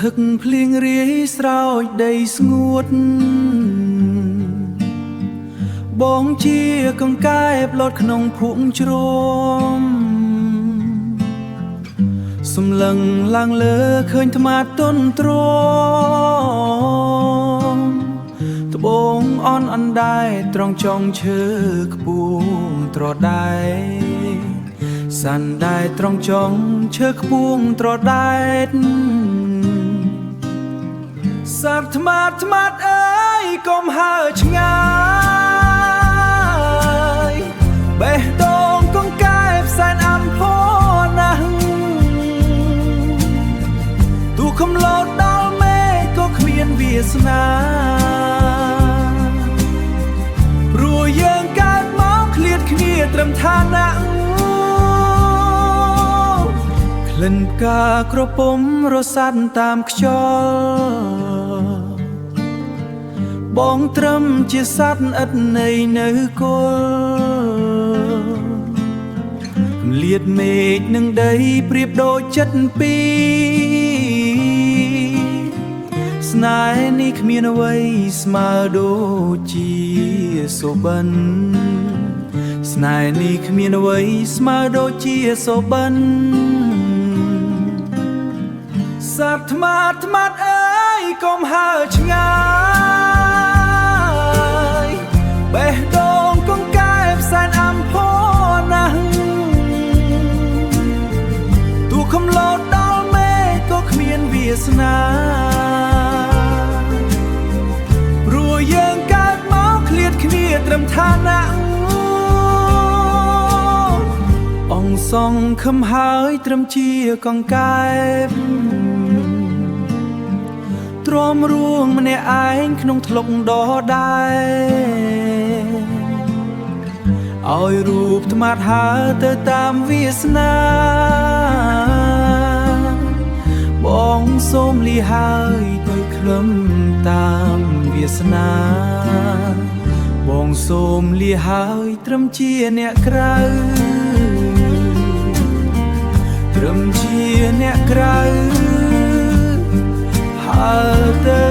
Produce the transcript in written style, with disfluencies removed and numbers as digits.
thức ភ្លៀងរាយស្រោចដីស្ងួតបងជាកង្កែបលត់ក្នុងភក់ជ្រមសំឡឹងឡើងលើឃើញថ្មាទន់ទ្រាំត្បូងអន់អណ្ដែតត្រង់ចុងឈើខ្ពស់ត្រដែតសាន់ដែតត្រង់ចុងឈើខ្ពស់ត្រដែតសាប់ថ្មាតអើយកុំហើឆ្ងាយបេះដូងកង្កែបសែនអំផណាស់ទូខំលោតដល់មេឃក៏គ្មានវាសនាព្រោះយើងកើតមកឃ្លាតគ្នាត្រឹមឋានៈក្លិនផ្កាក្រពុំរសាត់តាមខ្យល់បងត្រឹមជាសត្វឥតន័យនៅគល់គម្លាតមេឃនឹងដីប្រៀបដូចចិត្តពីរស្នេហ៍នេះគ្មានអ្វីស្មើដូចជាសុបិនស្នេហ៍នេះគ្មានអ្វីស្មើដូចជាសុបិនសាប់ថ្មាតអើយកុំហើឆ្ងាយបេះដូងកង្កែបសែនអំផណាស់ទូខំលោតដល់មេឃក៏គ្មានវាសនាព្រោះយើងកើតមកឃ្លាតគ្នាត្រឹមឋានៈអងសងខំហើយត្រឹមជាកង្កែបទ្រាំរួងម្នាក់ឯងក្នុងថ្លុកដដែរឲ្យរូបថ្មាត់ហើទៅតាមវាសនាបងសូមលីហើយទៅខ្លឹមតាមវាសនាបងសូមលីហើយត្រឹមជាអ្នកក្រៅត្រឹមជាអ្នកក្រៅហើទៅ